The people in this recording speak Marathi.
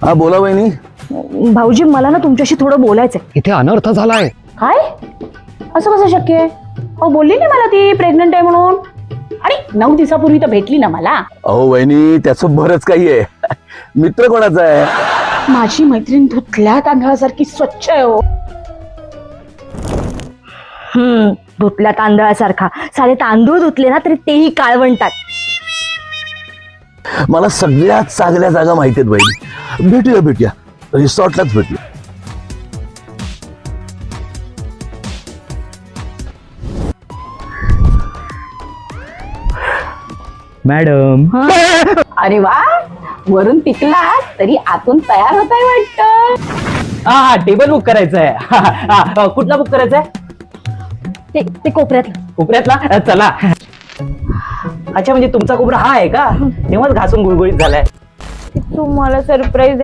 हा बोला वहिनी. भाऊजी मला ना तुमच्याशी थोडं बोलायचंय. इथे अनर्थ झालाय. काय असं कसं शक्य आहे? अहो बोलली नाही मला ती प्रेग्नंट आहे म्हणून. आणि 9 दिवसापूर्वी तर भेटली ना मला. अहो वहिनी त्याचं बरंच काही आहे. मित्र कोणाचा आहे? माझी मैत्रीण धुतल्या तांदळासारखी स्वच्छ आहे हो. धुतल्या तांदळासारखा. सारे तांदूळ धुतले ना तरी तेही काळवंटात. मला सगळ्यात चांगल्या जागा माहिती आहेत वहिनी. भेटूया रिसॉर्टलाच भेटूया. मॅडम अरे वा, वरून पिकला तरी आतून तयार होत आहे वाटत. हा टेबल बुक करायचंय. कुठला बुक करायचंय? ते कोपऱ्यातलं. कोपऱ्यातला. चला. अच्छा म्हणजे तुमचा कोपरा हा आहे का? तेव्हाच घासून गुळगुळीत झालाय. तुम्हाला सरप्राईज